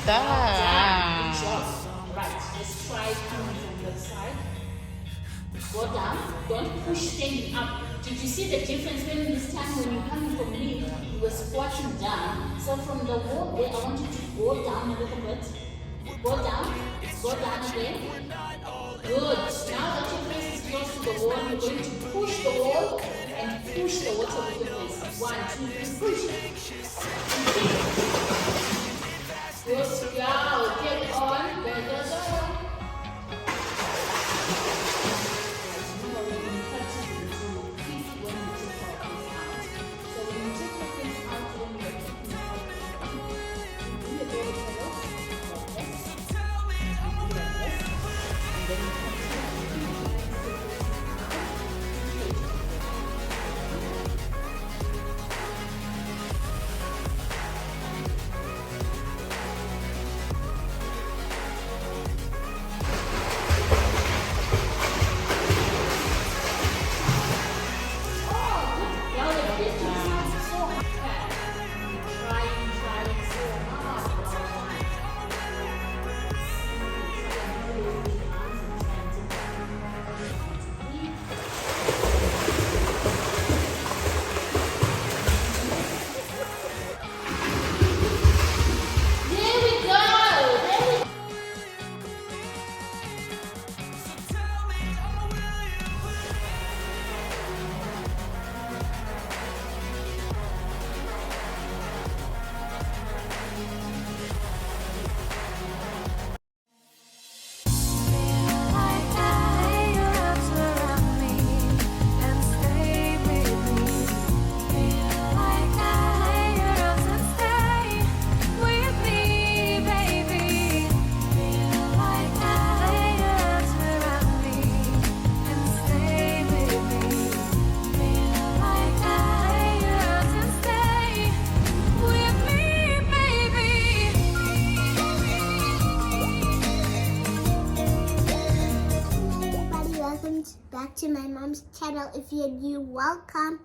Good job. Right. Let's try coming from the side. Go down. Don't push standing up. Did you see the difference when this time when you're coming from me, you were squatting down? So from the wall there, I want you to go down a little bit. Go down. Go down again. Good. Now that your face is close to the wall, you're going to push the wall and push the water with your face. 1, 2, 3, push. Good. Go. Get on. Go, go, go. Back to my mom's channel. If you're new, welcome.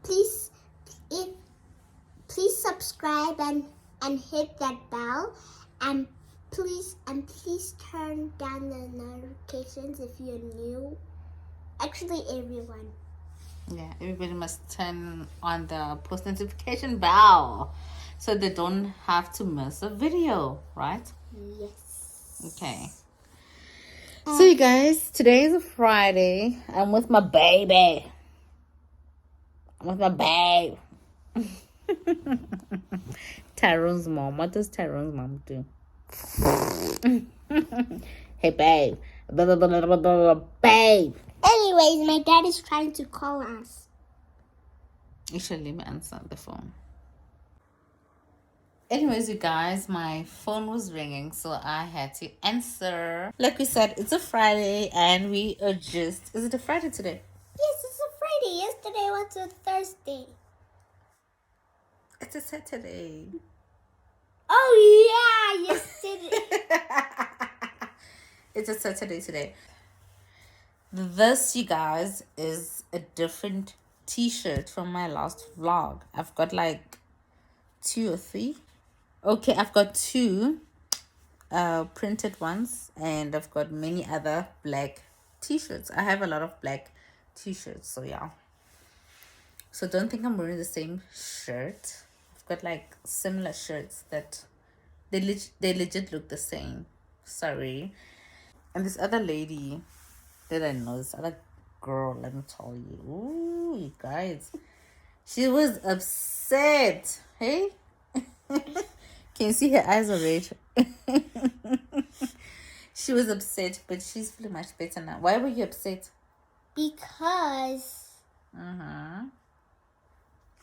Please subscribe and hit that bell, and please turn down the notifications if you're new. Actually, everyone. Yeah, everybody must turn on the post notification bell so they don't have to miss a video, right? Yes. Okay. So you guys, today is a Friday. I'm with my baby. I'm with my babe. Tyrone's mom. What does Tyrone's mom do? Hey babe. Babe. Anyways, my dad is trying to call us. Actually, let me answer the phone. Anyways, you guys, my phone was ringing, so I had to answer. Like we said, it's a Friday, and we are just... Is it a Friday today? Yes, it's a Friday. Yesterday was a Thursday. It's a Saturday. Oh, yeah, yesterday. It's a Saturday today. This, you guys, is a different t-shirt from my last vlog. I've got like 2 or 3. Okay, I've got 2 printed ones, and I've got many other black t-shirts. I have a lot of black t-shirts, so yeah. So don't think I'm wearing the same shirt. I've got like similar shirts that they legit look the same. Sorry. And this other lady that I know, this other girl, let me tell you. Ooh, you guys. She was upset. Hey? Can you see her eyes are red? She was upset, but she's feeling much better now. Why were you upset? Because I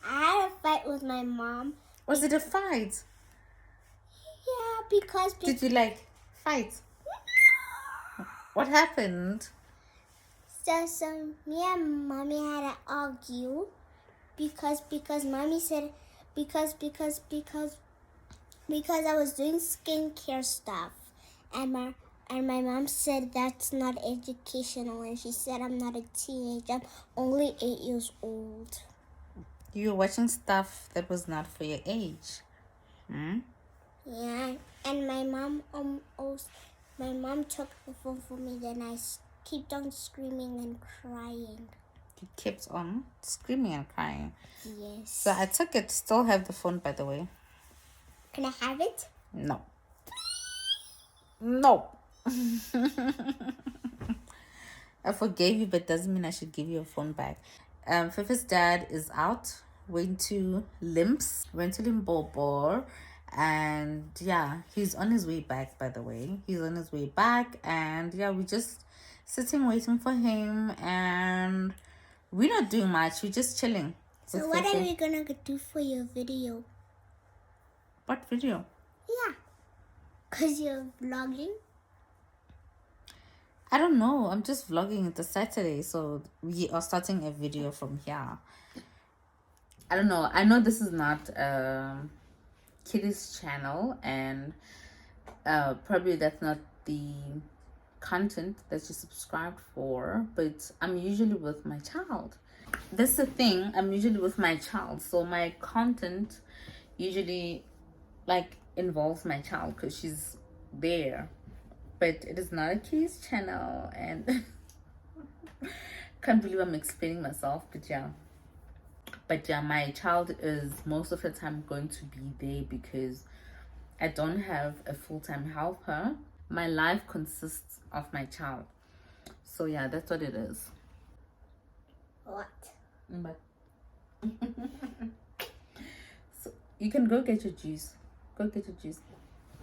had a fight with my mom. Was it a fight? Yeah, because Did you like fight? What happened? So me and mommy had to argue because mommy said because I was doing skincare stuff, and my mom said that's not educational, and she said I'm not a teenager, I'm only 8 years old. You were watching stuff that was not for your age. Yeah, and my mom took the phone from me. Then I kept on screaming and crying. You kept on screaming and crying. Yes. So I took it. Still have the phone, by the way. Can I have it? No. No. I forgave you, but doesn't mean I should give you a phone back. Fefe's dad is out. Went to Limpopo, and yeah, he's on his way back. By the way, he's on his way back, and yeah, we're just sitting waiting for him, and we're not doing much. We're just chilling. So what are we gonna do for your video? What video? Yeah, cause you're vlogging. I don't know. I'm just vlogging. It's a Saturday, so we are starting a video from here. I don't know. I know this is not Kitty's channel, and probably that's not the content that you subscribed for, but I'm usually with my child. That's the thing. I'm usually with my child, so my content usually like involves my child because she's there. But it is not a Kitty's channel, and can't believe I'm explaining myself, but yeah. But yeah, my child is most of the time going to be there because I don't have a full-time helper. My life consists of my child. So yeah, that's what it is. What? But so you can go get your juice. Go get your juice.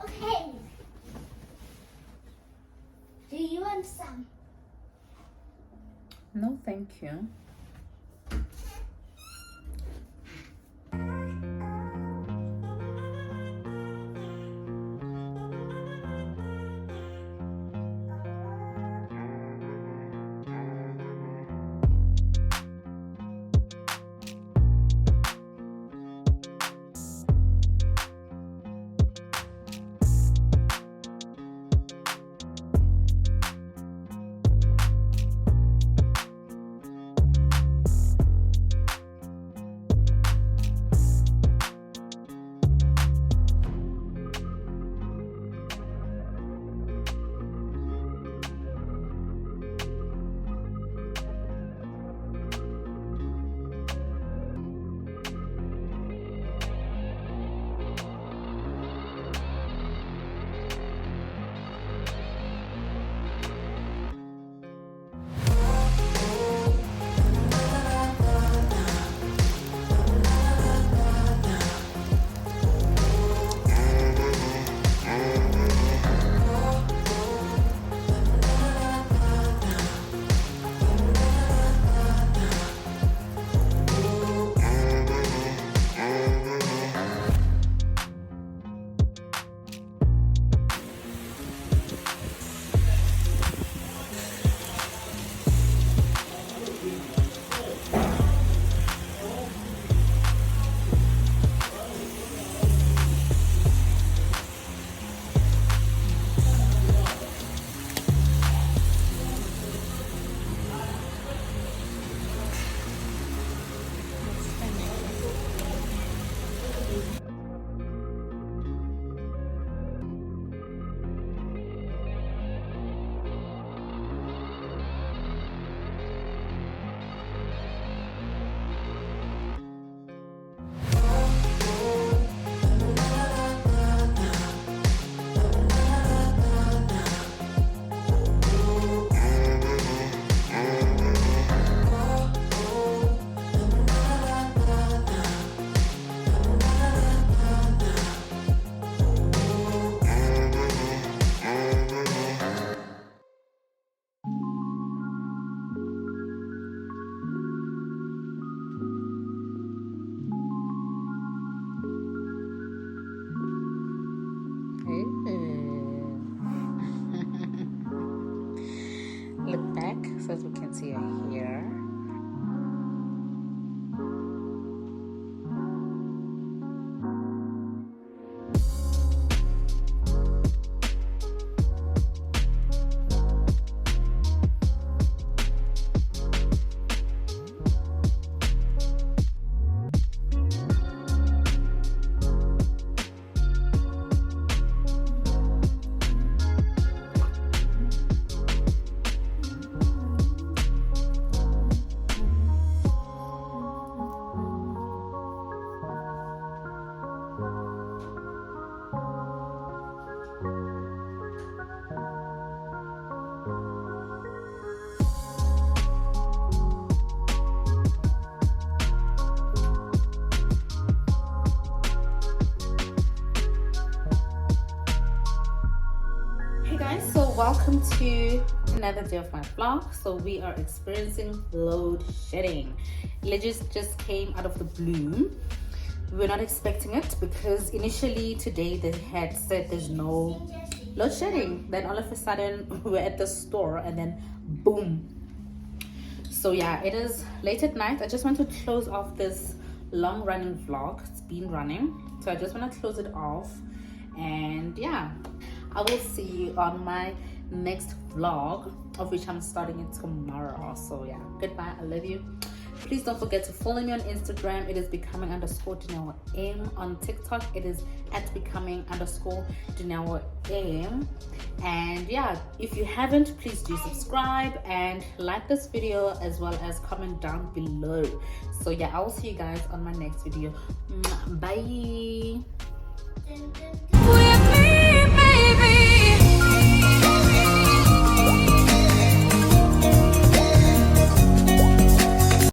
Okay. Do you want some? No, thank you. Look back so that we can see her here. welcome to another day of my vlog. So we are experiencing load shedding. It just came out of the blue. We were not expecting it because initially today they had said there's no load shedding. Then all of a sudden we were at the store and then boom. So yeah, it is late at night. I just want to close off this long running vlog. It's been running, so I just want to close it off. And yeah, I will see you on my next vlog, of which I'm starting it tomorrow. So yeah, goodbye, I love you. Please don't forget to follow me on Instagram. It is becoming_Dinawa_M. On TikTok it is @becoming_Dinawa_M. And yeah, if you haven't, please do subscribe and like this video, as well as comment down below. So yeah, I will see you guys on my next video. Bye.